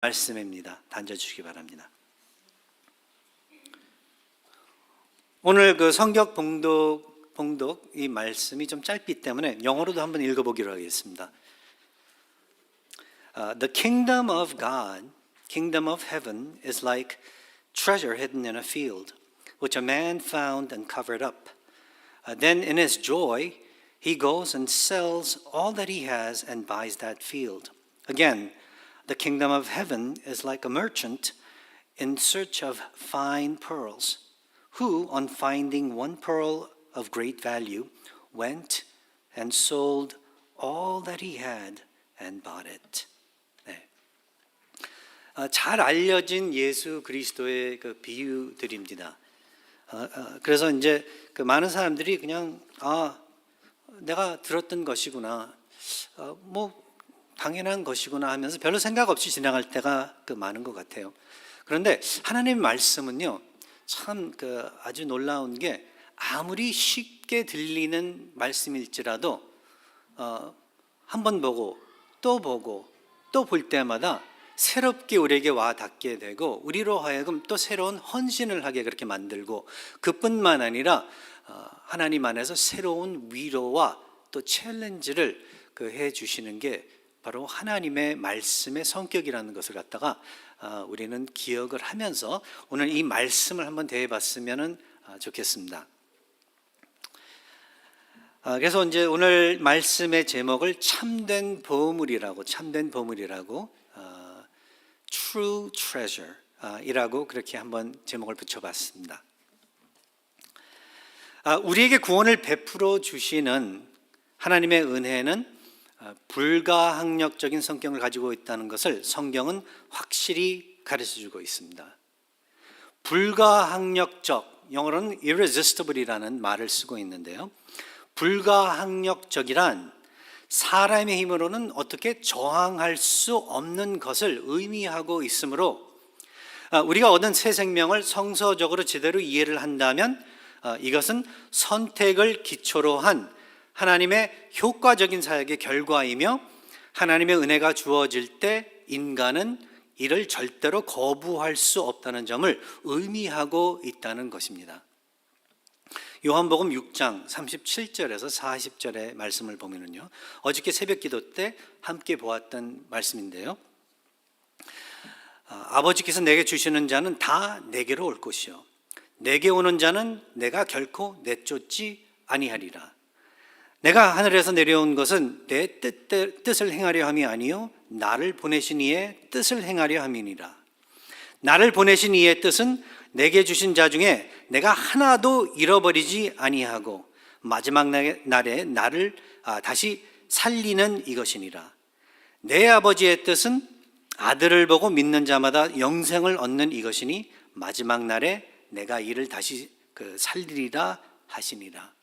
말씀입니다. 앉아주시기 바랍니다. 오늘 그 성경 봉독 이 말씀이 좀 짧기 때문에 영어로도 한번 읽어보기로 하겠습니다. The kingdom of God, kingdom of heaven is like treasure hidden in a field, which a man found and covered up. Then in his joy, he goes and sells all that he has and buys that field. Again, the kingdom of heaven is like a merchant in search of fine pearls, who, on finding one pearl of great value, went and sold all that he had and bought it. 네. 잘 알려진 예수 그리스도의 그 비유들입니다. 그래서 이제 그 많은 사람들이 그냥 내가 들었던 것이구나, 당연한 것이구나 하면서 별로 생각 없이 지나갈 때가 그 많은 것 같아요. 그런데 하나님의 말씀은요, 참 아주 놀라운 게 아무리 쉽게 들리는 말씀일지라도 한 번 보고 또 볼 때마다 새롭게 우리에게 와 닿게 되고 우리로 하여금 또 새로운 헌신을 하게 그렇게 만들고, 그뿐만 아니라 하나님 안에서 새로운 위로와 또 챌린지를 해 주시는 게 바로 하나님의 말씀의 성격이라는 것을 갖다가 우리는 기억을 하면서 오늘 이 말씀을 한번 대해봤으면 좋겠습니다. 그래서 이제 오늘 말씀의 제목을 참된 보물이라고 True Treasure 이라고 그렇게 한번 제목을 붙여봤습니다. 우리에게 구원을 베풀어 주시는 하나님의 은혜는 불가항력적인 성격을 가지고 있다는 것을 성경은 확실히 가르쳐주고 있습니다. 불가항력적, 영어로는 irresistible이라는 말을 쓰고 있는데요, 불가항력적이란 사람의 힘으로는 어떻게 저항할 수 없는 것을 의미하고 있으므로 우리가 얻은 새 생명을 성서적으로 제대로 이해를 한다면 이것은 선택을 기초로 한 하나님의 효과적인 사역의 결과이며, 하나님의 은혜가 주어질 때 인간은 이를 절대로 거부할 수 없다는 점을 의미하고 있다는 것입니다. 요한복음 6장 37절에서 40절의 말씀을 보면요, 어저께 새벽 기도 때 함께 보았던 말씀인데요, 아버지께서 내게 주시는 자는 다 내게로 올 것이요, 내게 오는 자는 내가 결코 내쫓지 아니하리라. 내가 하늘에서 내려온 것은 내 뜻을 행하려 함이 아니요 나를 보내신 이의 뜻을 행하려 함이니라. 나를 보내신 이의 뜻은 내게 주신 자 중에 내가 하나도 잃어버리지 아니하고 마지막 날에 나를 다시 살리는 이것이니라. 내 아버지의 뜻은 아들을 보고 믿는 자마다 영생을 얻는 이것이니 마지막 날에 내가 이를 다시 살리리라 하시니라.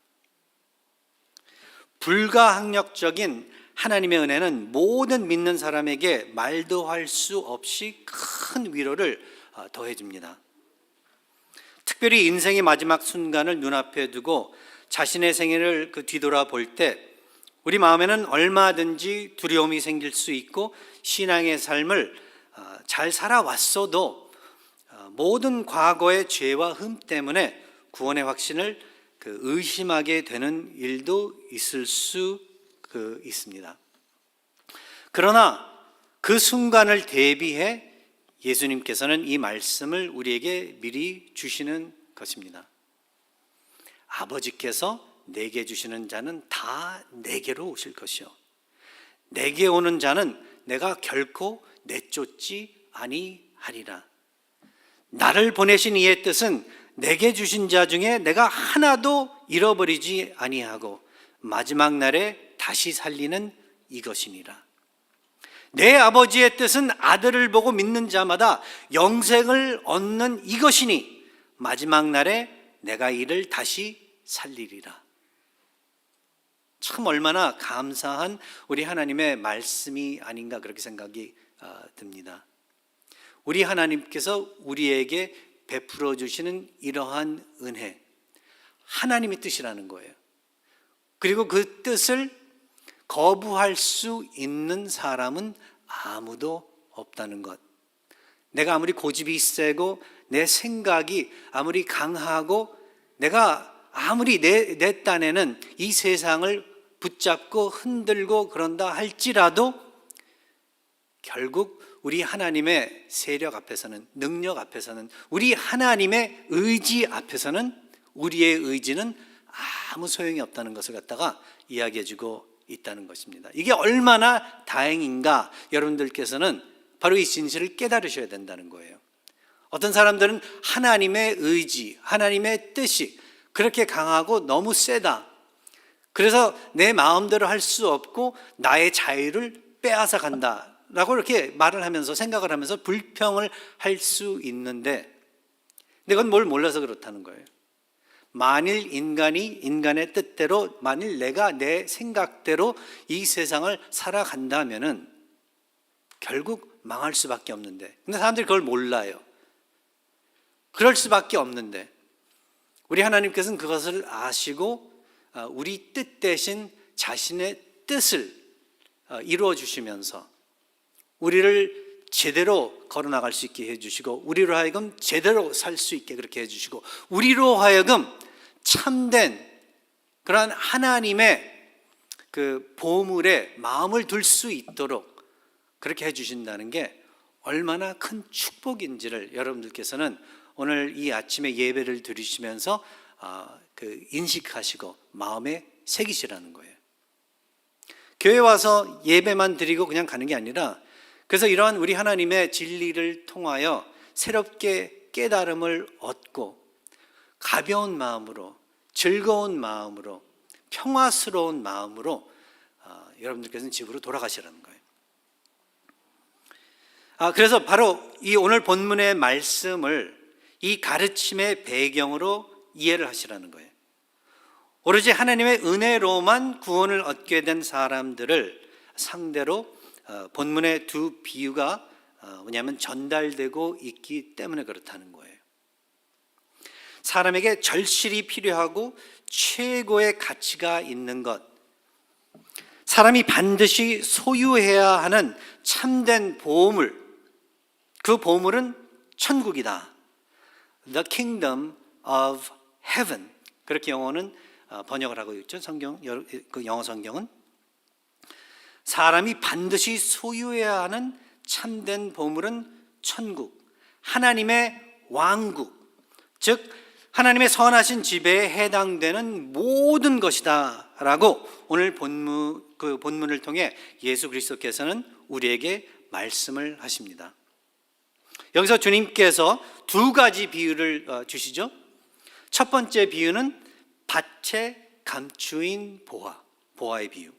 불가항력적인 하나님의 은혜는 모든 믿는 사람에게 말도 할 수 없이 큰 위로를 더해줍니다. 특별히 인생의 마지막 순간을 눈앞에 두고 자신의 생애를 뒤돌아볼 때 우리 마음에는 얼마든지 두려움이 생길 수 있고, 신앙의 삶을 잘 살아왔어도 모든 과거의 죄와 흠 때문에 구원의 확신을 의심하게 되는 일도 있을 수 있습니다. 그러나 그 순간을 대비해 예수님께서는 이 말씀을 우리에게 미리 주시는 것입니다. 아버지께서 내게 주시는 자는 다 내게로 오실 것이요, 내게 오는 자는 내가 결코 내쫓지 아니하리라. 나를 보내신 이의 뜻은 내게 주신 자 중에 내가 하나도 잃어버리지 아니하고 마지막 날에 다시 살리는 이것이니라. 내 아버지의 뜻은 아들을 보고 믿는 자마다 영생을 얻는 이것이니 마지막 날에 내가 이를 다시 살리리라. 참 얼마나 감사한 우리 하나님의 말씀이 아닌가 그렇게 생각이 듭니다. 우리 하나님께서 우리에게 베풀어 주시는 이러한 은혜, 하나님의 뜻이라는 거예요. 그리고 그 뜻을 거부할 수 있는 사람은 아무도 없다는 것, 내가 아무리 고집이 세고 내 생각이 아무리 강하고 내가 아무리 내 딴에는 이 세상을 붙잡고 흔들고 그런다 할지라도 결국 우리 하나님의 세력 앞에서는, 능력 앞에서는, 우리 하나님의 의지 앞에서는 우리의 의지는 아무 소용이 없다는 것을 갖다가 이야기해주고 있다는 것입니다. 이게 얼마나 다행인가 여러분들께서는 바로 이 진실을 깨달으셔야 된다는 거예요. 어떤 사람들은 하나님의 의지, 하나님의 뜻이 그렇게 강하고 너무 세다, 그래서 내 마음대로 할 수 없고 나의 자유를 빼앗아 간다 라고 이렇게 말을 하면서, 생각을 하면서 불평을 할 수 있는데, 근데 그건 뭘 몰라서 그렇다는 거예요. 만일 인간이 인간의 뜻대로, 만일 내가 내 생각대로 이 세상을 살아간다면은 결국 망할 수밖에 없는데, 근데 사람들이 그걸 몰라요. 그럴 수밖에 없는데 우리 하나님께서는 그것을 아시고 우리 뜻 대신 자신의 뜻을 이루어 주시면서 우리를 제대로 걸어나갈 수 있게 해주시고, 우리로 하여금 제대로 살 수 있게 그렇게 해주시고, 우리로 하여금 참된 그러한 하나님의 그 보물에 마음을 둘 수 있도록 그렇게 해주신다는 게 얼마나 큰 축복인지를 여러분들께서는 오늘 이 아침에 예배를 드리시면서 인식하시고 마음에 새기시라는 거예요. 교회 와서 예배만 드리고 그냥 가는 게 아니라, 그래서 이러한 우리 하나님의 진리를 통하여 새롭게 깨달음을 얻고 가벼운 마음으로, 즐거운 마음으로, 평화스러운 마음으로 여러분들께서는 집으로 돌아가시라는 거예요. 그래서 바로 이 오늘 본문의 말씀을 이 가르침의 배경으로 이해를 하시라는 거예요. 오로지 하나님의 은혜로만 구원을 얻게 된 사람들을 상대로 본문의 두 비유가 뭐냐면 전달되고 있기 때문에 그렇다는 거예요. 사람에게 절실히 필요하고 최고의 가치가 있는 것, 사람이 반드시 소유해야 하는 참된 보물, 그 보물은 천국이다. The kingdom of heaven. 그렇게 영어는 번역을 하고 있죠. 그 영어 성경은. 사람이 반드시 소유해야 하는 참된 보물은 천국, 하나님의 왕국, 즉 하나님의 선하신 지배에 해당되는 모든 것이다 라고 오늘 본문을 통해 예수 그리스도께서는 우리에게 말씀을 하십니다. 여기서 주님께서 두 가지 비유를 주시죠. 첫 번째 비유는 밭에 감추인 보화의 비유.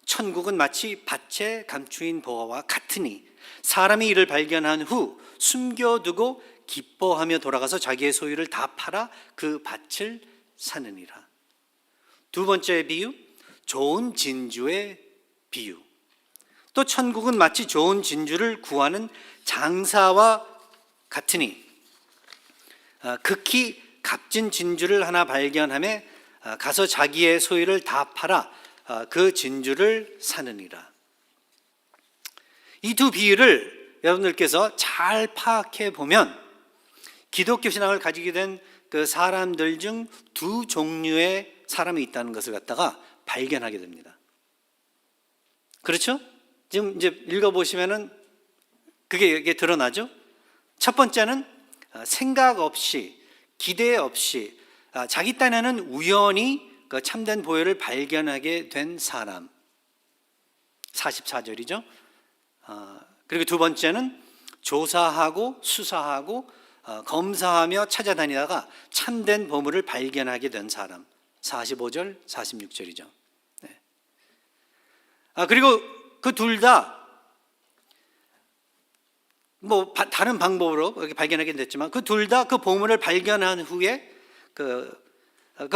천국은 마치 밭에 감추인 보화와 같으니 사람이 이를 발견한 후 숨겨두고 기뻐하며 돌아가서 자기의 소유를 다 팔아 그 밭을 사느니라. 두 번째 비유, 좋은 진주의 비유. 또 천국은 마치 좋은 진주를 구하는 장사와 같으니 극히 값진 진주를 하나 발견하며 가서 자기의 소유를 다 팔아 그 진주를 사느니라. 이 두 비유를 여러분들께서 잘 파악해 보면 기독교 신앙을 가지게 된 그 사람들 중 두 종류의 사람이 있다는 것을 갖다가 발견하게 됩니다. 그렇죠? 지금 이제 읽어보시면은 그게 드러나죠? 첫 번째는 생각 없이, 기대 없이 자기 딴에는 우연히 그 참된 보혈을 발견하게 된 사람, 44절이죠. 그리고 두 번째는 조사하고 수사하고 검사하며 찾아다니다가 참된 보물을 발견하게 된 사람, 45절, 46절이죠. 네. 그리고 그 둘 다 뭐 다른 방법으로 이렇게 발견하게 됐지만 그 둘 다 그 보물을 발견한 후에 그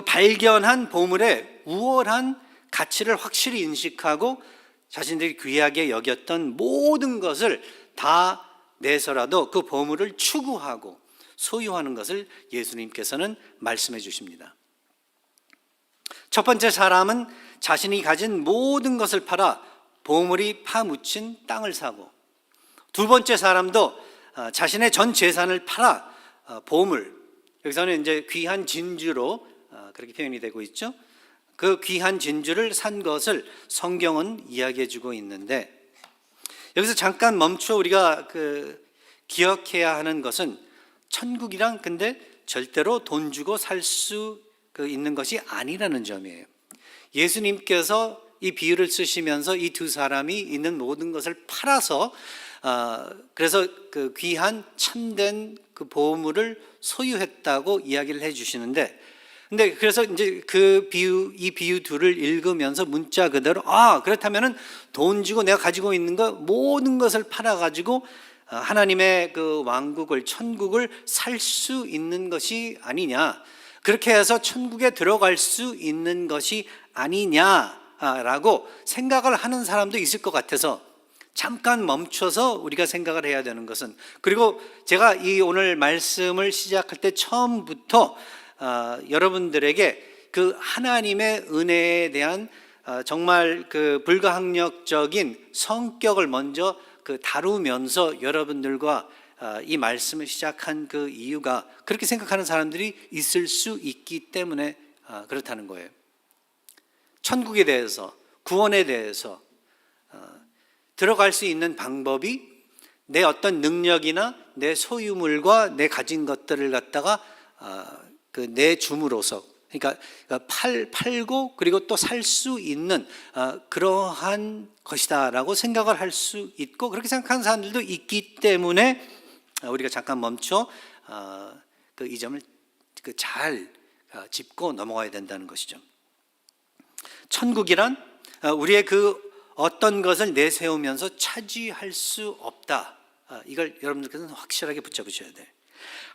발견한 보물의 우월한 가치를 확실히 인식하고 자신들이 귀하게 여겼던 모든 것을 다 내서라도 그 보물을 추구하고 소유하는 것을 예수님께서는 말씀해 주십니다. 첫 번째 사람은 자신이 가진 모든 것을 팔아 보물이 파묻힌 땅을 사고, 두 번째 사람도 자신의 전 재산을 팔아 보물, 여기서는 이제 귀한 진주로 그렇게 표현이 되고 있죠. 그 귀한 진주를 산 것을 성경은 이야기해 주고 있는데, 여기서 잠깐 멈춰 우리가 기억해야 하는 것은 천국이란 근데 절대로 돈 주고 살 수 있는 것이 아니라는 점이에요. 예수님께서 이 비유를 쓰시면서 이 두 사람이 있는 모든 것을 팔아서 그래서 그 귀한 참된 그 보물을 소유했다고 이야기를 해 주시는데, 근데 그래서 이제 이 비유 둘을 읽으면서 문자 그대로 그렇다면은 돈 주고 내가 가지고 있는 거 모든 것을 팔아 가지고 하나님의 그 왕국을, 천국을 살 수 있는 것이 아니냐, 그렇게 해서 천국에 들어갈 수 있는 것이 아니냐라고 생각을 하는 사람도 있을 것 같아서 잠깐 멈춰서 우리가 생각을 해야 되는 것은, 그리고 제가 이 오늘 말씀을 시작할 때 처음부터 여러분들에게 그 하나님의 은혜에 대한 정말 그 불가항력적인 성격을 먼저 다루면서 여러분들과 이 말씀을 시작한 그 이유가, 그렇게 생각하는 사람들이 있을 수 있기 때문에 그렇다는 거예요. 천국에 대해서, 구원에 대해서 들어갈 수 있는 방법이 내 어떤 능력이나 내 소유물과 내 가진 것들을 갖다가 내줌으로써, 그러니까 팔고 그리고 또 살 수 있는 그러한 것이다라고 생각을 할 수 있고, 그렇게 생각하는 사람들도 있기 때문에 우리가 잠깐 멈춰 이 점을 잘 짚고 넘어가야 된다는 것이죠. 천국이란 우리의 그 어떤 것을 내세우면서 차지할 수 없다. 이걸 여러분들께서는 확실하게 붙잡으셔야 돼요.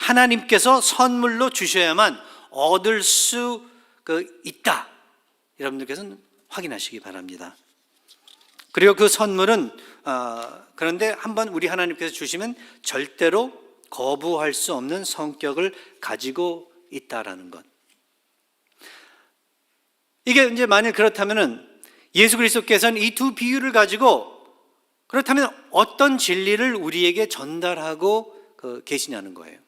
하나님께서 선물로 주셔야만 얻을 수 있다. 여러분들께서는 확인하시기 바랍니다. 그리고 그 선물은 그런데 한번 우리 하나님께서 주시면 절대로 거부할 수 없는 성격을 가지고 있다라는 것. 이게 이제 만일 그렇다면은 예수 그리스도께서는 이 두 비유를 가지고 그렇다면 어떤 진리를 우리에게 전달하고 계시냐는 거예요.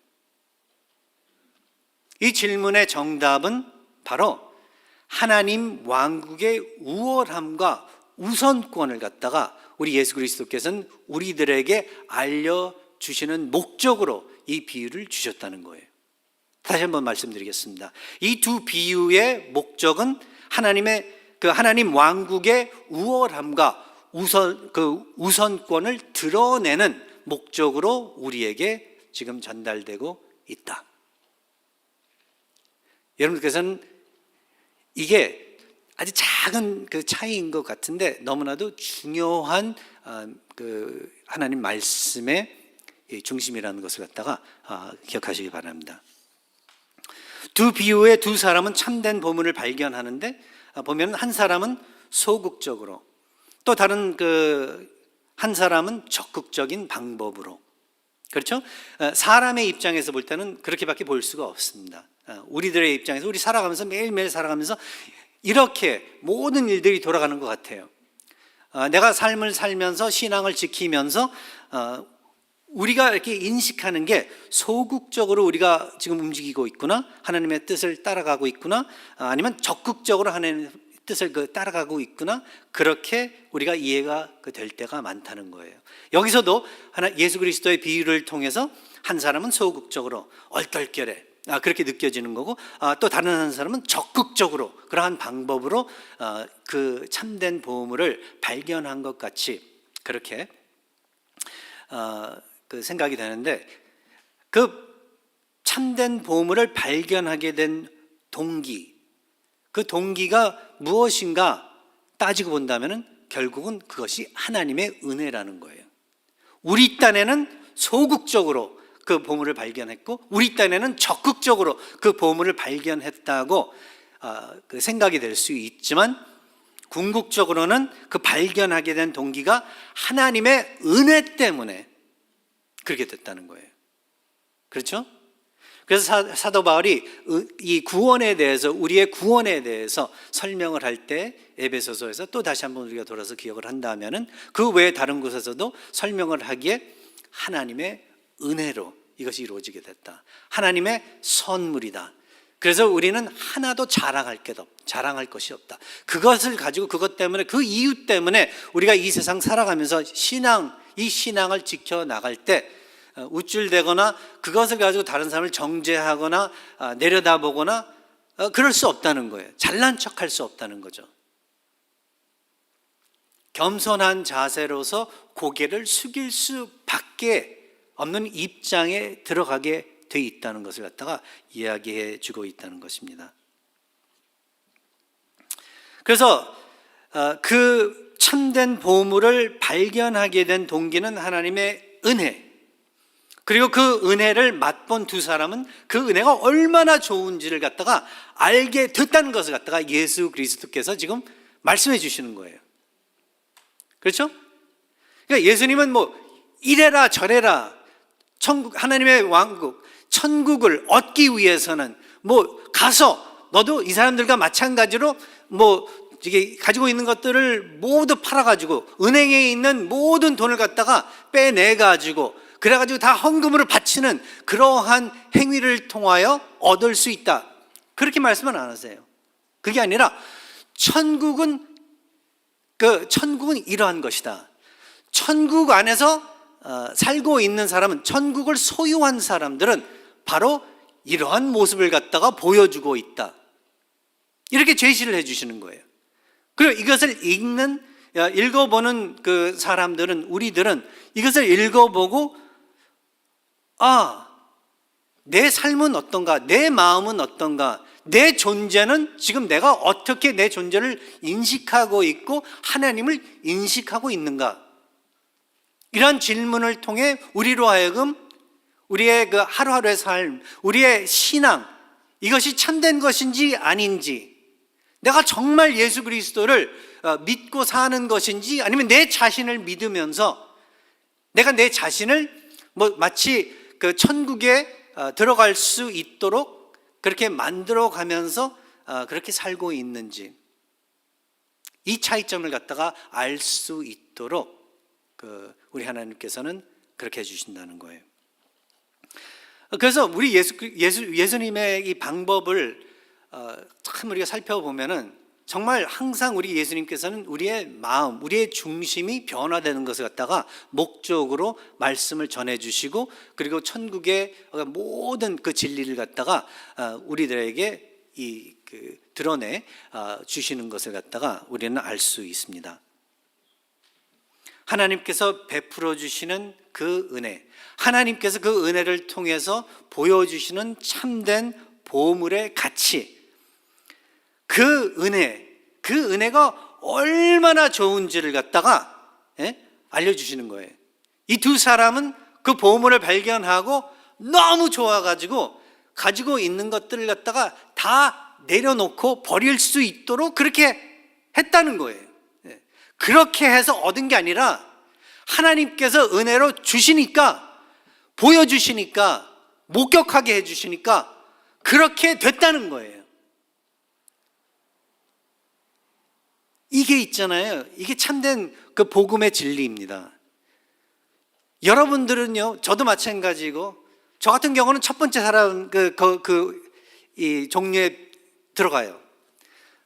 이 질문의 정답은 바로 하나님 왕국의 우월함과 우선권을 갖다가 우리 예수 그리스도께서는 우리들에게 알려주시는 목적으로 이 비유를 주셨다는 거예요. 다시 한번 말씀드리겠습니다. 이 두 비유의 목적은 하나님 왕국의 우월함과 우선권을 드러내는 목적으로 우리에게 지금 전달되고 있다. 여러분께서는 이게 아주 작은 차이인 것 같은데 너무나도 중요한 하나님 말씀의 중심이라는 것을 갖다가 기억하시기 바랍니다. 두 비유의 두 사람은 참된 보물을 발견하는데 보면 한 사람은 소극적으로, 또 다른 한 사람은 적극적인 방법으로. 그렇죠? 사람의 입장에서 볼 때는 그렇게밖에 볼 수가 없습니다. 우리들의 입장에서 우리 살아가면서 매일매일 살아가면서 이렇게 모든 일들이 돌아가는 것 같아요. 내가 삶을 살면서 신앙을 지키면서 우리가 이렇게 인식하는 게 소극적으로 우리가 지금 움직이고 있구나, 하나님의 뜻을 따라가고 있구나, 아니면 적극적으로 하나님의 뜻을 따라가고 있구나, 그렇게 우리가 이해가 될 때가 많다는 거예요. 여기서도 예수 그리스도의 비유를 통해서 한 사람은 소극적으로 얼떨결에 그렇게 느껴지는 거고, 또 다른 한 사람은 적극적으로 그러한 방법으로 그 참된 보물을 발견한 것 같이 그렇게 생각이 되는데, 그 참된 보물을 발견하게 된 동기, 그 동기가 무엇인가 따지고 본다면 결국은 그것이 하나님의 은혜라는 거예요. 우리 딴에는 소극적으로 그 보물을 발견했고 우리 딴에는 적극적으로 그 보물을 발견했다고 생각이 될 수 있지만, 궁극적으로는 그 발견하게 된 동기가 하나님의 은혜 때문에 그렇게 됐다는 거예요. 그렇죠? 그래서 사도 바울이 이 구원에 대해서, 우리의 구원에 대해서 설명을 할 때 에베소서에서 또 다시 한번 우리가 돌아서 기억을 한다면은 그 외에 다른 곳에서도 설명을 하기에 하나님의 은혜로 이것이 이루어지게 됐다. 하나님의 선물이다. 그래서 우리는 하나도 자랑할 것이 없다. 그것을 가지고 그것 때문에 그 이유 때문에 우리가 이 세상 살아가면서 이 신앙을 지켜나갈 때 우쭐대거나 그것을 가지고 다른 사람을 정죄하거나 내려다보거나 그럴 수 없다는 거예요. 잘난 척할 수 없다는 거죠. 겸손한 자세로서 고개를 숙일 수밖에 없는 입장에 들어가게 돼 있다는 것을 갖다가 이야기해 주고 있다는 것입니다. 그래서 그 참된 보물을 발견하게 된 동기는 하나님의 은혜, 그리고 그 은혜를 맛본 두 사람은 그 은혜가 얼마나 좋은지를 갖다가 알게 됐다는 것을 갖다가 예수 그리스도께서 지금 말씀해 주시는 거예요. 그렇죠? 그러니까 예수님은 뭐 이래라 저래라 하나님의 왕국, 천국을 얻기 위해서는 뭐 가서 너도 이 사람들과 마찬가지로 뭐 이게 가지고 있는 것들을 모두 팔아가지고 은행에 있는 모든 돈을 갖다가 빼내가지고 그래가지고 다 헌금으로 바치는 그러한 행위를 통하여 얻을 수 있다. 그렇게 말씀은 안 하세요. 그게 아니라 천국은 이러한 것이다. 천국 안에서 살고 있는 사람은, 천국을 소유한 사람들은 바로 이러한 모습을 갖다가 보여주고 있다. 이렇게 제시를 해주시는 거예요. 그리고 이것을 읽어보는 그 사람들은, 우리들은 이것을 읽어보고 내 삶은 어떤가, 내 마음은 어떤가, 내 존재는 지금 내가 어떻게 내 존재를 인식하고 있고 하나님을 인식하고 있는가, 이런 질문을 통해 우리로 하여금 우리의 그 하루하루의 삶, 우리의 신앙, 이것이 참된 것인지 아닌지, 내가 정말 예수 그리스도를 믿고 사는 것인지, 아니면 내 자신을 믿으면서 내가 내 자신을 마치 그 천국에 들어갈 수 있도록 그렇게 만들어 가면서 그렇게 살고 있는지, 이 차이점을 갖다가 알 수 있도록 우리 하나님께서는 그렇게 해주신다는 거예요. 그래서 우리 예수님의 이 방법을 참 우리가 살펴보면은 정말 항상 우리 예수님께서는 우리의 마음, 우리의 중심이 변화되는 것을 갖다가 목적으로 말씀을 전해주시고, 그리고 천국의 모든 그 진리를 갖다가 우리들에게 드러내 주시는 것을 갖다가 우리는 알 수 있습니다. 하나님께서 베풀어 주시는 그 은혜, 하나님께서 그 은혜를 통해서 보여주시는 참된 보물의 가치, 그 은혜가 얼마나 좋은지를 갖다가 알려주시는 거예요. 이 두 사람은 그 보물을 발견하고 너무 좋아가지고 가지고 있는 것들을 갖다가 다 내려놓고 버릴 수 있도록 그렇게 했다는 거예요. 그렇게 해서 얻은 게 아니라 하나님께서 은혜로 주시니까, 보여주시니까, 목격하게 해주시니까 그렇게 됐다는 거예요. 이게 있잖아요. 이게 참된 그 복음의 진리입니다. 여러분들은요, 저도 마찬가지고, 저 같은 경우는 첫 번째 사람 이 종류에 들어가요.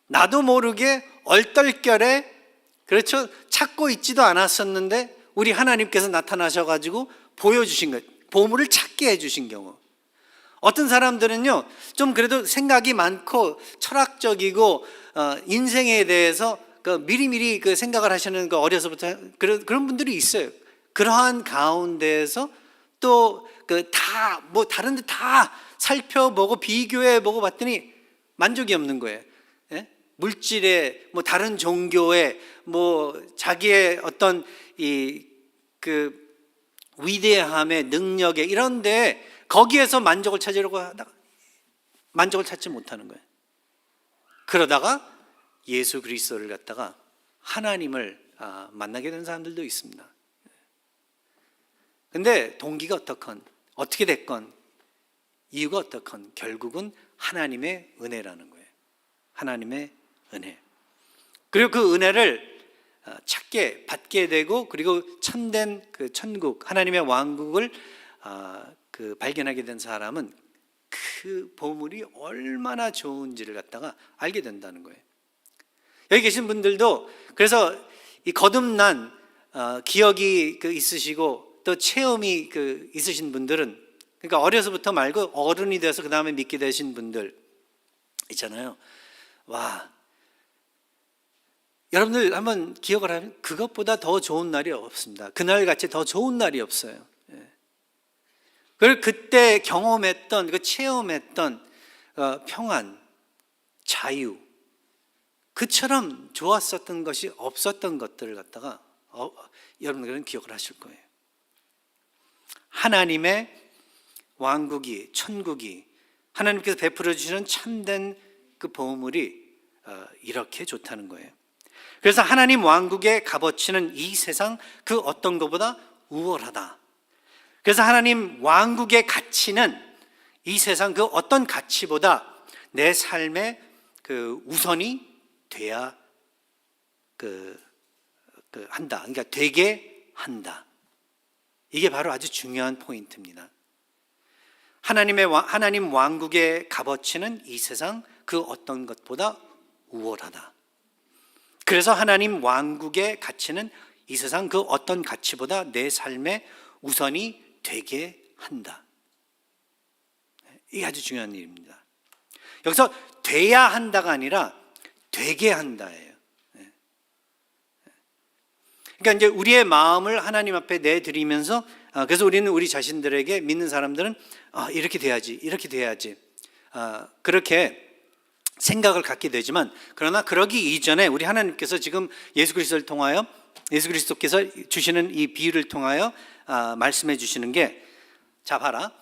나도 모르게 얼떨결에, 그렇죠, 찾고 있지도 않았었는데 우리 하나님께서 나타나셔가지고 보여주신 것, 보물을 찾게 해주신 경우. 어떤 사람들은요, 좀 그래도 생각이 많고 철학적이고 인생에 대해서 미리미리 그 생각을 하시는 거, 어려서부터 그런 분들이 있어요. 그러한 가운데에서 또 다른 데 다 살펴보고 비교해보고 봤더니 만족이 없는 거예요. 물질에, 다른 종교에, 자기의 어떤 위대함의 능력에, 이런데 거기에서 만족을 찾으려고 하다가 만족을 찾지 못하는 거예요. 그러다가 예수 그리스도를 갖다가 하나님을 만나게 된 사람들도 있습니다. 근데 동기가 어떻게 됐건, 이유가 어떻건 결국은 하나님의 은혜라는 거예요. 하나님의 은혜. 그리고 그 은혜를 받게 되고, 그리고 참된 그 천국, 하나님의 왕국을 발견하게 된 사람은 그 보물이 얼마나 좋은지를 갖다가 알게 된다는 거예요. 여기 계신 분들도 그래서 이 거듭난 기억이 있으시고 또 체험이 있으신 분들은, 그러니까 어려서부터 말고 어른이 돼서 그 다음에 믿게 되신 분들 있잖아요. 와, 여러분들 한번 기억을 하면 그것보다 더 좋은 날이 없습니다. 그날같이 더 좋은 날이 없어요. 그리고 그때 경험했던, 체험했던 평안, 자유, 그처럼 좋았었던 것이 없었던 것들을 갖다가 여러분들은 기억을 하실 거예요. 하나님의 왕국이, 천국이, 하나님께서 베풀어 주시는 참된 그 보물이 이렇게 좋다는 거예요. 그래서 하나님 왕국의 값어치는 이 세상 그 어떤 것보다 우월하다. 그래서 하나님 왕국의 가치는 이 세상 그 어떤 가치보다 내 삶의 우선이 돼야 한다. 그러니까 되게 한다. 이게 바로 아주 중요한 포인트입니다. 하나님 왕국의 값어치는 이 세상 그 어떤 것보다 우월하다. 그래서 하나님 왕국의 가치는 이 세상 그 어떤 가치보다 내 삶의 우선이 되게 한다. 이게 아주 중요한 일입니다. 여기서 돼야 한다가 아니라 되게 한다예요. 그러니까 이제 우리의 마음을 하나님 앞에 내드리면서, 그래서 우리는 우리 자신들에게, 믿는 사람들은 이렇게 돼야지, 이렇게 돼야지, 그렇게 생각을 갖게 되지만, 그러나 그러기 이전에 우리 하나님께서 지금 예수 그리스도를 통하여, 예수 그리스도께서 주시는 이 비유를 통하여 말씀해 주시는 게, 자 봐라,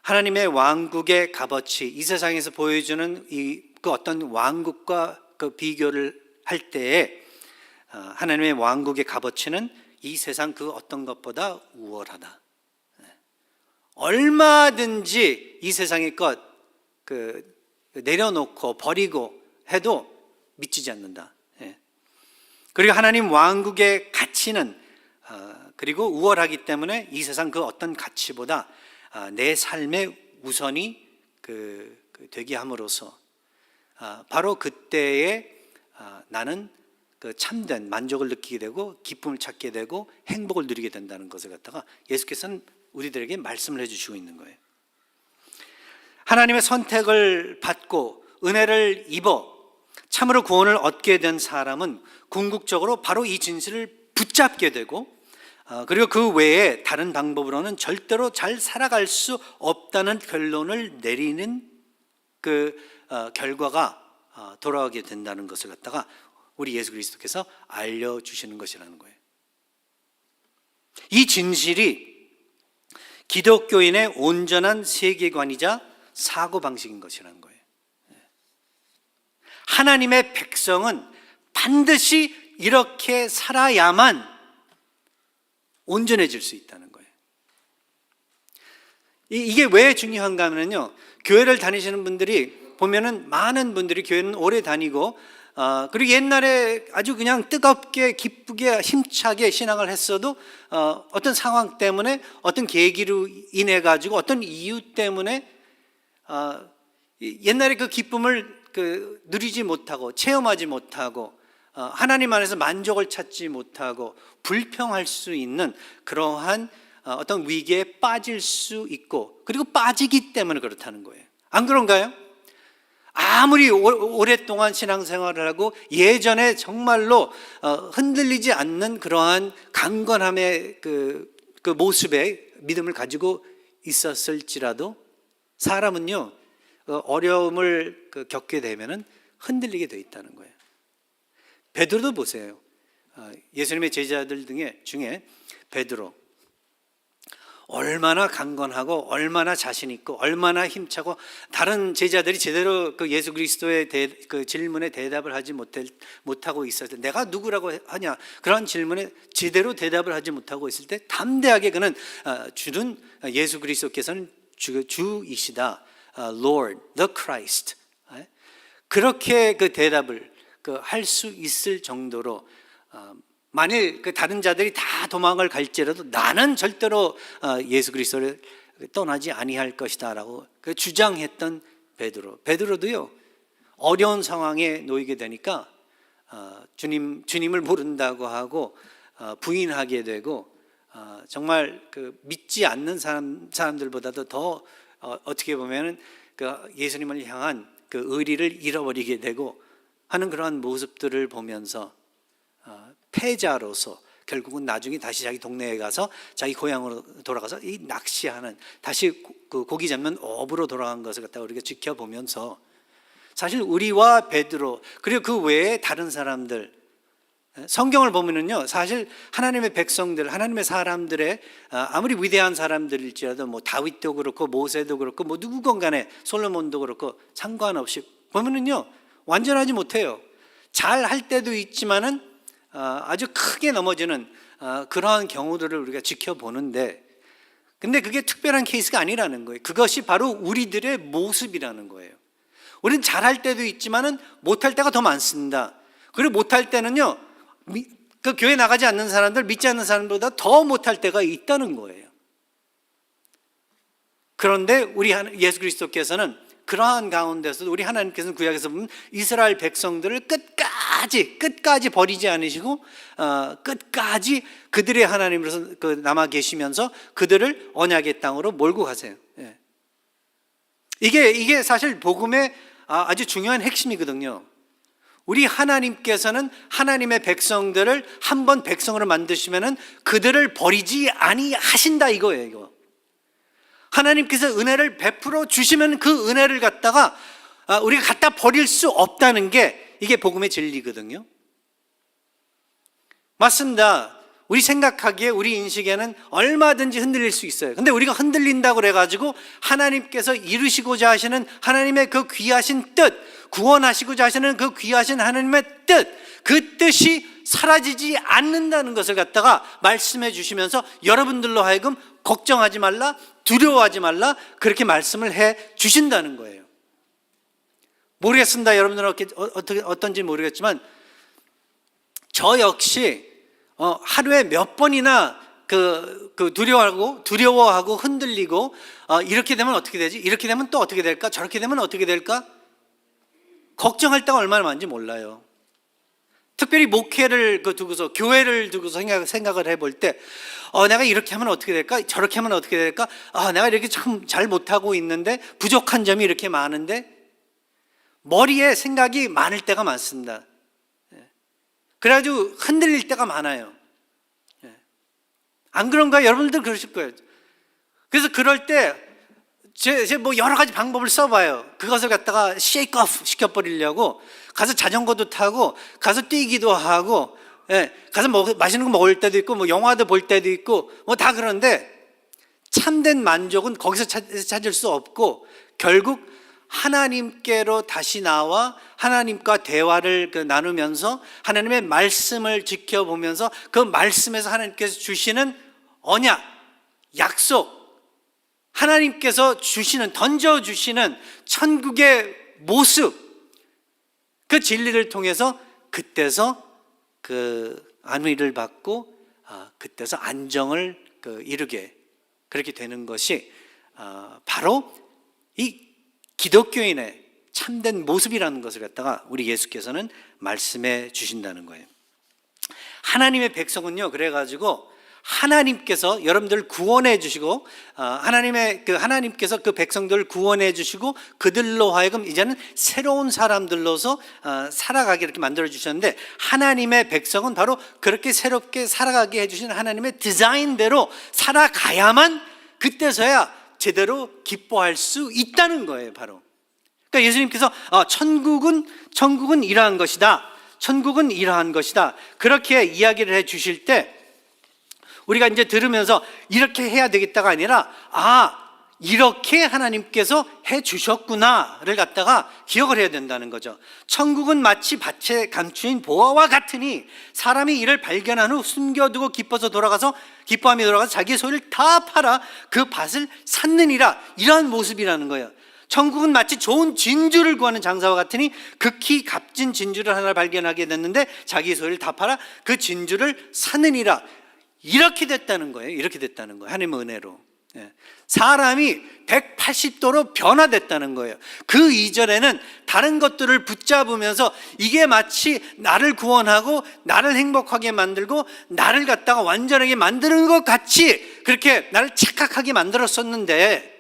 하나님의 왕국의 값어치, 이 세상에서 보여주는 그 어떤 왕국과 그 비교를 할 때에 하나님의 왕국의 값어치는 이 세상 그 어떤 것보다 우월하다. 얼마든지 이 세상의 것 내려놓고 버리고 해도 미치지 않는다. 그리고 하나님 왕국의 가치는 그리고 우월하기 때문에 이 세상 그 어떤 가치보다 내 삶의 우선이 되게 함으로써 바로 그때에 나는 참된 만족을 느끼게 되고 기쁨을 찾게 되고 행복을 누리게 된다는 것을 갖다가 예수께서는 우리들에게 말씀을 해주시고 있는 거예요. 하나님의 선택을 받고 은혜를 입어 참으로 구원을 얻게 된 사람은 궁극적으로 바로 이 진실을 붙잡게 되고, 그리고 그 외에 다른 방법으로는 절대로 잘 살아갈 수 없다는 결론을 내리는 그 결과가 돌아오게 된다는 것을 갖다가 우리 예수 그리스도께서 알려주시는 것이라는 거예요. 이 진실이 기독교인의 온전한 세계관이자 사고방식인 것이라는 거예요. 하나님의 백성은 반드시 이렇게 살아야만 온전해질 수 있다는 거예요. 이게 왜 중요한가 하면요, 교회를 다니시는 분들이 보면은 많은 분들이 교회는 오래 다니고 그리고 옛날에 아주 그냥 뜨겁게 기쁘게 힘차게 신앙을 했어도 어떤 상황 때문에 어떤 계기로 인해 가지고 어떤 이유 때문에 옛날에 그 기쁨을 누리지 못하고 체험하지 못하고 하나님 안에서 만족을 찾지 못하고 불평할 수 있는 그러한 어떤 위기에 빠질 수 있고, 그리고 빠지기 때문에 그렇다는 거예요. 안 그런가요? 아무리 오랫동안 신앙생활을 하고 예전에 정말로 흔들리지 않는 그러한 강건함의 그 모습의 믿음을 가지고 있었을지라도 사람은요, 어려움을 겪게 되면은 흔들리게 돼 있다는 거예요. 베드로도 보세요. 예수님의 제자들 중에 베드로 얼마나 강건하고 얼마나 자신 있고 얼마나 힘차고, 다른 제자들이 제대로 그 예수 그리스도의 그 질문에 대답을 하지 못하고 있을 때, 내가 누구라고 하냐, 그런 질문에 제대로 대답을 하지 못하고 있을 때 담대하게 그는 주는 예수 그리스도께서는 주이시다, Lord, the Christ, 그렇게 그 대답을 할 수 있을 정도로, 만일 그 다른 자들이 다 도망을 갈지라도 나는 절대로 예수 그리스도를 떠나지 아니할 것이다라고 주장했던 베드로도요, 어려운 상황에 놓이게 되니까 주님을 모른다고 하고 부인하게 되고, 정말 그 믿지 않는 사람들보다도 더 어떻게 보면은 그 예수님을 향한 그 의리를 잃어버리게 되고 하는 그러한 모습들을 보면서 패자로서 결국은 나중에 다시 자기 동네에 가서 자기 고향으로 돌아가서 이 낚시하는, 다시 그 고기 잡는 어부로 돌아간 것을 갖다가 우리가 지켜보면서, 사실 우리와 베드로 그리고 그 외에 다른 사람들, 성경을 보면은요, 사실 하나님의 백성들, 하나님의 사람들의 아무리 위대한 사람들일지라도 뭐 다윗도 그렇고 모세도 그렇고 뭐 누구건 간에 솔로몬도 그렇고 상관없이 보면은요, 완전하지 못해요. 잘 할 때도 있지만은 아주 크게 넘어지는 그러한 경우들을 우리가 지켜보는데, 근데 그게 특별한 케이스가 아니라는 거예요. 그것이 바로 우리들의 모습이라는 거예요. 우리는 잘할 때도 있지만은 못할 때가 더 많습니다. 그리고 못할 때는요, 그 교회 나가지 않는 사람들, 믿지 않는 사람보다 더 못할 때가 있다는 거예요. 그런데 우리 예수 그리스도께서는 그러한 가운데서도 우리 하나님께서는 구약에서 보면 이스라엘 백성들을 끝까지 버리지 않으시고 끝까지 그들의 하나님으로서 남아 계시면서 그들을 언약의 땅으로 몰고 가세요. 이게 사실 복음의 아주 중요한 핵심이거든요. 우리 하나님께서는 하나님의 백성들을 한번 백성으로 만드시면은 그들을 버리지 아니하신다 이거예요. 이거. 하나님께서 은혜를 베풀어 주시면 그 은혜를 갖다가 우리가 갖다 버릴 수 없다는 게 이게 복음의 진리거든요. 맞습니다. 우리 생각하기에, 우리 인식에는 얼마든지 흔들릴 수 있어요. 근데 우리가 흔들린다고 그래가지고 하나님께서 이루시고자 하시는 하나님의 그 귀하신 뜻, 구원하시고자 하시는 그 귀하신 하나님의 뜻, 그 뜻이 사라지지 않는다는 것을 갖다가 말씀해 주시면서 여러분들로 하여금 걱정하지 말라, 두려워하지 말라, 그렇게 말씀을 해 주신다는 거예요. 모르겠습니다. 여러분들은 어떤지 모르겠지만 저 역시 하루에 몇 번이나 두려워하고 흔들리고, 이렇게 되면 어떻게 되지? 이렇게 되면 또 어떻게 될까? 저렇게 되면 어떻게 될까? 걱정할 때가 얼마나 많은지 몰라요. 특별히 목회를 두고서, 교회를 두고서 생각을 해볼 때, 내가 이렇게 하면 어떻게 될까? 저렇게 하면 어떻게 될까? 내가 이렇게 참 잘 못하고 있는데, 부족한 점이 이렇게 많은데, 머리에 생각이 많을 때가 많습니다. 그래가지고 흔들릴 때가 많아요. 안 그런가? 여러분들 그러실 거예요. 그래서 그럴 때 제 뭐 여러 가지 방법을 써봐요. 그것을 갖다가 쉐이크 오프 시켜버리려고 가서 자전거도 타고 가서 뛰기도 하고, 가서 맛있는 거 먹을 때도 있고 뭐 영화도 볼 때도 있고 뭐 다 그런데 참된 만족은 거기서 찾을 수 없고, 결국 하나님께로 다시 나와 하나님과 대화를 나누면서 하나님의 말씀을 지켜보면서 그 말씀에서 하나님께서 주시는 언약, 약속, 하나님께서 던져주시는 천국의 모습, 그 진리를 통해서 그때서 그 안위를 받고 그때서 안정을 이루게, 그렇게 되는 것이 바로 이 기독교인의 참된 모습이라는 것을 갖다가 우리 예수께서는 말씀해 주신다는 거예요. 하나님의 백성은요, 그래가지고 하나님께서 여러분들을 구원해 주시고, 하나님께서 그 백성들을 구원해 주시고 그들로 하여금 이제는 새로운 사람들로서 살아가게 이렇게 만들어 주셨는데, 하나님의 백성은 바로 그렇게 새롭게 살아가게 해주신 하나님의 디자인대로 살아가야만 그때서야 제대로 기뻐할 수 있다는 거예요. 바로 그러니까 예수님께서 천국은 이러한 것이다, 천국은 이러한 것이다, 그렇게 이야기를 해 주실 때 우리가 이제 들으면서 이렇게 해야 되겠다가 아니라 이렇게 하나님께서 해 주셨구나를 갖다가 기억을 해야 된다는 거죠. 천국은 마치 밭에 감추인 보화와 같으니 사람이 이를 발견한 후 숨겨두고 기뻐하며 돌아가서 자기의 소유를 다 팔아 그 밭을 샀느니라. 이러한 모습이라는 거예요. 천국은 마치 좋은 진주를 구하는 장사와 같으니 극히 값진 진주를 하나 발견하게 됐는데 자기의 소유를 다 팔아 그 진주를 샀느니라. 이렇게 됐다는 거예요. 이렇게 됐다는 거예요. 하나님의 은혜로. 사람이 180도로 변화됐다는 거예요. 그 이전에는 다른 것들을 붙잡으면서 이게 마치 나를 구원하고 나를 행복하게 만들고 나를 갖다가 완전하게 만드는 것 같이 그렇게 나를 착각하게 만들었었는데,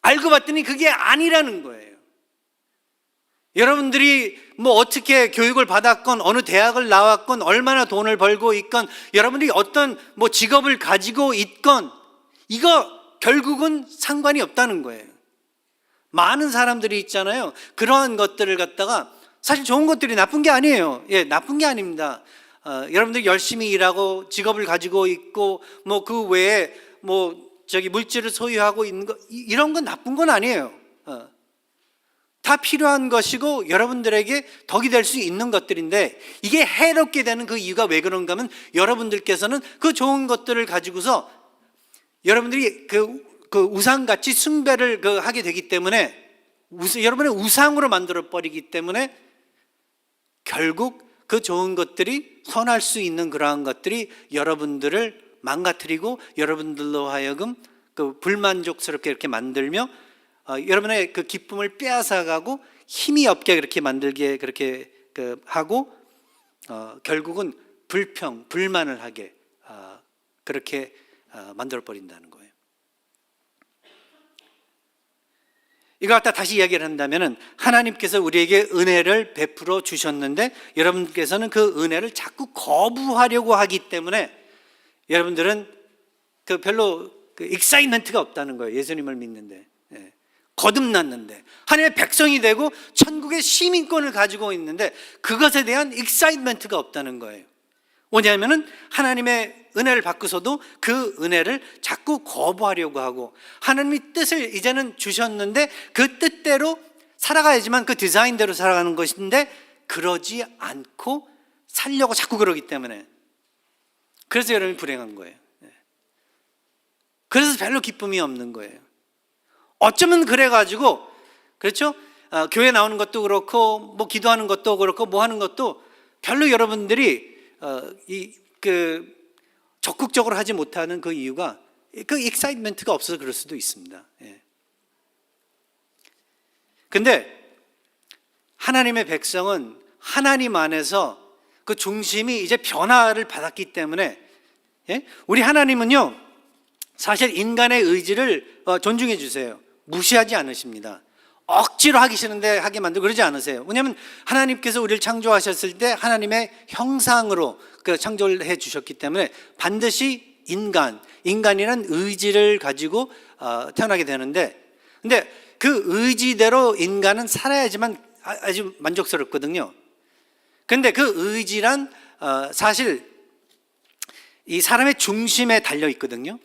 알고 봤더니 그게 아니라는 거예요. 여러분들이 뭐 어떻게 교육을 받았건, 어느 대학을 나왔건, 얼마나 돈을 벌고 있건, 여러분들이 어떤 뭐 직업을 가지고 있건, 이거 결국은 상관이 없다는 거예요. 많은 사람들이 있잖아요. 그러한 것들을 갖다가, 사실 좋은 것들이 나쁜 게 아니에요. 나쁜 게 아닙니다. 여러분들 열심히 일하고 직업을 가지고 있고 뭐 그 외에 뭐 물질을 소유하고 있는 거, 이런 건 나쁜 건 아니에요. 다 필요한 것이고 여러분들에게 덕이 될 수 있는 것들인데, 이게 해롭게 되는 그 이유가 왜 그런가 하면, 여러분들께서는 그 좋은 것들을 가지고서 여러분들이 그 우상같이 숭배를 하게 되기 때문에, 여러분의 우상으로 만들어 버리기 때문에 결국 그 좋은 것들이, 선할 수 있는 그러한 것들이 여러분들을 망가뜨리고 여러분들로 하여금 그 불만족스럽게 이렇게 만들며 여러분의 그 기쁨을 빼앗아가고 힘이 없게 그렇게 만들게 그렇게 하고 결국은 불만을 하게 그렇게 만들어 버린다는 거예요. 이거 갖다 다시 이야기를 한다면은, 하나님께서 우리에게 은혜를 베풀어 주셨는데 여러분께서는 그 은혜를 자꾸 거부하려고 하기 때문에 여러분들은 별로 익사이먼트가 없다는 거예요. 예수님을 믿는데, 거듭났는데, 하나님의 백성이 되고 천국의 시민권을 가지고 있는데 그것에 대한 익사이먼트가 없다는 거예요. 왜냐하면은 하나님의 은혜를 받고서도 그 은혜를 자꾸 거부하려고 하고, 하나님이 뜻을 이제는 주셨는데 그 뜻대로 살아가야지만 그 디자인대로 살아가는 것인데 그러지 않고 살려고 자꾸 그러기 때문에, 그래서 여러분이 불행한 거예요. 그래서 별로 기쁨이 없는 거예요. 어쩌면 그래가지고, 그렇죠? 교회 나오는 것도 그렇고 뭐 기도하는 것도 그렇고 뭐 하는 것도 별로 여러분들이 적극적으로 하지 못하는 그 이유가 그 익사이트먼트가 없어서 그럴 수도 있습니다. 근데 하나님의 백성은 하나님 안에서 그 중심이 이제 변화를 받았기 때문에, 우리 하나님은요 사실 인간의 의지를 존중해 주세요. 무시하지 않으십니다. 억지로 하기 싫은데 하게 만들고 그러지 않으세요. 왜냐하면 하나님께서 우리를 창조하셨을 때 하나님의 형상으로 창조를 해 주셨기 때문에 반드시 인간이란 의지를 가지고 태어나게 되는데, 근데 그 의지대로 인간은 살아야지만 아주 만족스럽거든요. 근데 그 의지란 사실 이 사람의 중심에 달려 있거든요.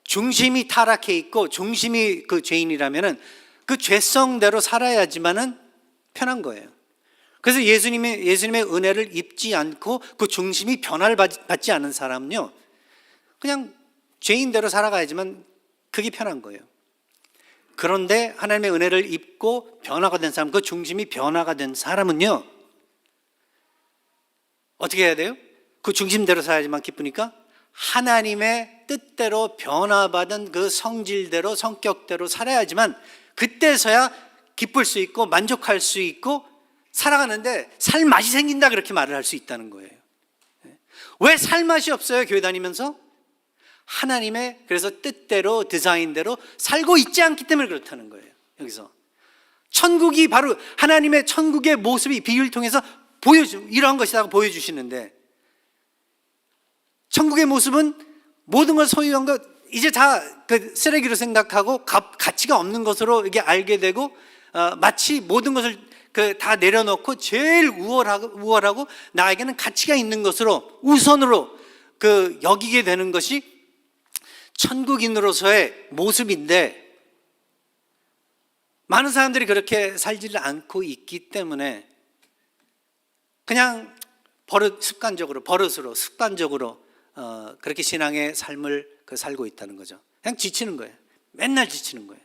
중심이 타락해 있고 중심이 그 죄인이라면은 그 죄성대로 살아야지만은 편한 거예요. 그래서 예수님의 은혜를 입지 않고 그 중심이 변화를 받지 않은 사람은요, 그냥 죄인대로 살아가야지만 그게 편한 거예요. 그런데 하나님의 은혜를 입고 변화가 된 사람, 그 중심이 변화가 된 사람은요, 어떻게 해야 돼요? 그 중심대로 살아야지만 기쁘니까 하나님의 뜻대로 변화받은 그 성질대로 성격대로 살아야지만 그때서야 기쁠 수 있고 만족할 수 있고 살아가는데 살맛이 생긴다, 그렇게 말을 할 수 있다는 거예요. 왜 살맛이 없어요? 교회 다니면서 하나님의 그래서 뜻대로 디자인대로 살고 있지 않기 때문에 그렇다는 거예요. 여기서 천국이 바로 하나님의 천국의 모습이 비유를 통해서 이러한 것이라고 보여주시는데, 천국의 모습은 모든 걸 소유한 것 이제 다 그 쓰레기로 생각하고 가치가 없는 것으로 이게 알게 되고, 마치 모든 것을 다 내려놓고 제일 우월하고 나에게는 가치가 있는 것으로 우선으로 여기게 되는 것이 천국인으로서의 모습인데, 많은 사람들이 그렇게 살지를 않고 있기 때문에 그냥 습관적으로 그렇게 신앙의 삶을 살고 있다는 거죠. 그냥 지치는 거예요. 맨날 지치는 거예요.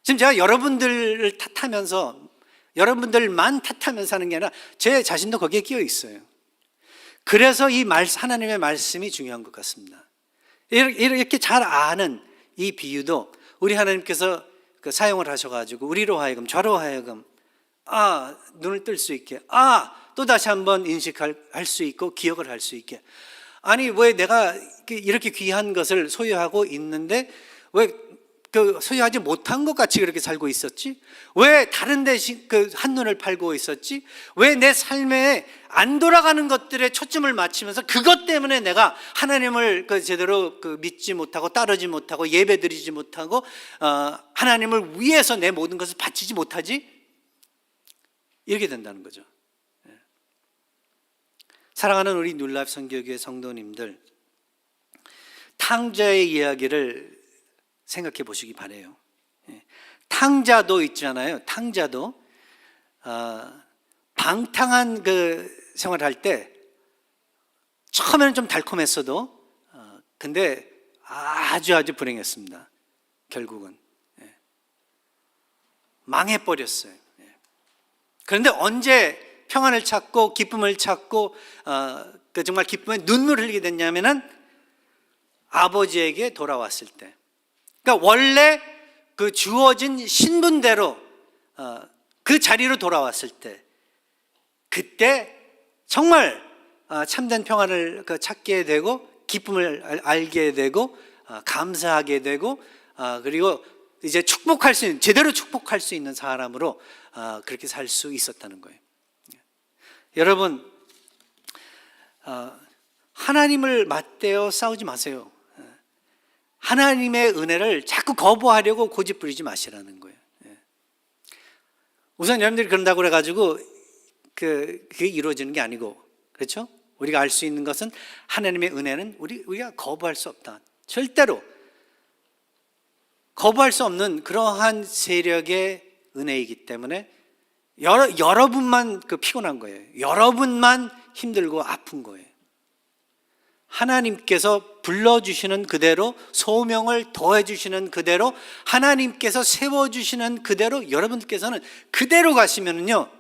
지금 제가 여러분들을 탓하면서, 여러분들만 탓하면서 하는 게 아니라 제 자신도 거기에 끼어 있어요. 그래서 이 하나님의 말씀이 중요한 것 같습니다. 이렇게 잘 아는 이 비유도 우리 하나님께서 사용을 하셔가지고 우리로 하여금, 저로 하여금 눈을 뜰 수 있게, 또 다시 한번 인식할 수 있고 기억을 할 수 있게. 아니, 왜 내가 이렇게 귀한 것을 소유하고 있는데 왜 소유하지 못한 것 같이 그렇게 살고 있었지? 왜 다른 데 한눈을 팔고 있었지? 왜 내 삶에 안 돌아가는 것들에 초점을 맞추면서 그것 때문에 내가 하나님을 제대로 믿지 못하고 따르지 못하고 예배드리지 못하고 하나님을 위해서 내 모든 것을 바치지 못하지? 이렇게 된다는 거죠. 사랑하는 우리 뉴라이프 선교교회 성도님들, 탕자의 이야기를 생각해 보시기 바라요. 탕자도 있잖아요. 탕자도 방탕한 생활할 때 처음에는 좀 달콤했어도 근데 아주 불행했습니다. 결국은 망해버렸어요. 그런데 언제 평안을 찾고 기쁨을 찾고 정말 기쁨의 눈물을 흘리게 됐냐면은 아버지에게 돌아왔을 때, 그러니까 원래 주어진 신분대로 그 자리로 돌아왔을 때, 그때 정말 참된 평안을 찾게 되고 기쁨을 알게 되고 감사하게 되고 그리고 이제 제대로 축복할 수 있는 사람으로 그렇게 살 수 있었다는 거예요. 여러분, 하나님을 맞대어 싸우지 마세요. 하나님의 은혜를 자꾸 거부하려고 고집 부리지 마시라는 거예요. 우선 여러분들이 그런다고 그래가지고 그게 이루어지는 게 아니고, 그렇죠? 우리가 알 수 있는 것은 하나님의 은혜는 우리가 거부할 수 없다. 절대로 거부할 수 없는 그러한 세력의 은혜이기 때문에 여러분만 피곤한 거예요. 여러분만 힘들고 아픈 거예요. 하나님께서 불러주시는 그대로, 소명을 더해주시는 그대로, 하나님께서 세워주시는 그대로 여러분께서는 그대로 가시면요,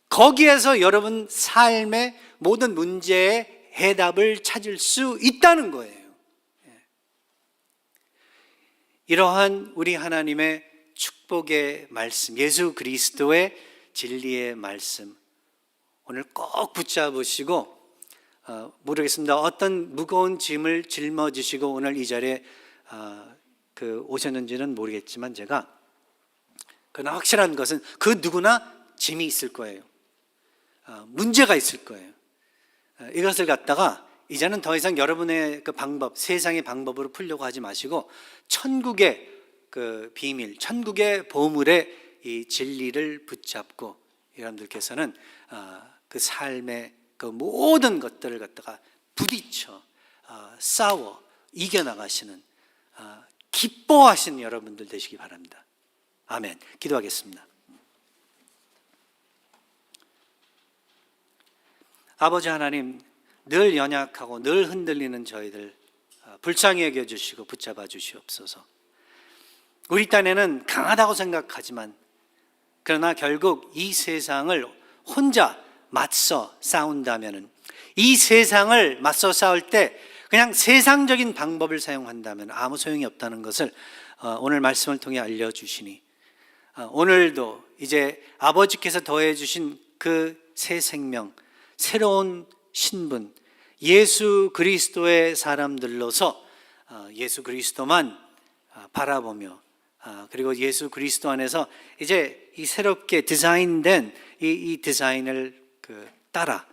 거기에서 여러분 삶의 모든 문제의 해답을 찾을 수 있다는 거예요. 이러한 우리 하나님의 축복의 말씀, 예수 그리스도의 진리의 말씀, 오늘 꼭 붙잡으시고, 모르겠습니다. 어떤 무거운 짐을 짊어지시고 오늘 이 자리에 오셨는지는 모르겠지만, 제가 그러나 확실한 것은 그 누구나 짐이 있을 거예요. 문제가 있을 거예요. 이것을 갖다가 이제는 더 이상 여러분의 방법, 세상의 방법으로 풀려고 하지 마시고 천국의 비밀, 천국의 보물의 이 진리를 붙잡고 여러분들께서는 그 삶의 모든 것들을 갖다가 부딪혀 싸워 이겨나가시는 기뻐하시는 여러분들 되시기 바랍니다. 아멘. 기도하겠습니다. 아버지 하나님, 늘 연약하고 늘 흔들리는 저희들 불쌍히 여겨주시고 붙잡아 주시옵소서. 우리 딴에는 강하다고 생각하지만 그러나 결국 이 세상을 혼자 맞서 싸운다면은, 이 세상을 맞서 싸울 때 그냥 세상적인 방법을 사용한다면 아무 소용이 없다는 것을 오늘 말씀을 통해 알려주시니, 오늘도 이제 아버지께서 더해 주신 그 새 생명, 새로운 신분, 예수 그리스도의 사람들로서 예수 그리스도만 바라보며, 그리고 예수 그리스도 안에서 이제 이 새롭게 디자인된 이 디자인을 따라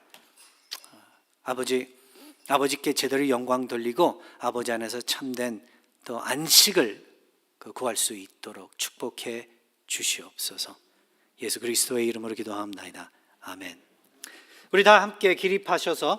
아버지께 제대로 영광 돌리고 아버지 안에서 참된 또 안식을 구할 수 있도록 축복해 주시옵소서. 예수 그리스도의 이름으로 기도합니다. 아멘. 우리 다 함께 기립하셔서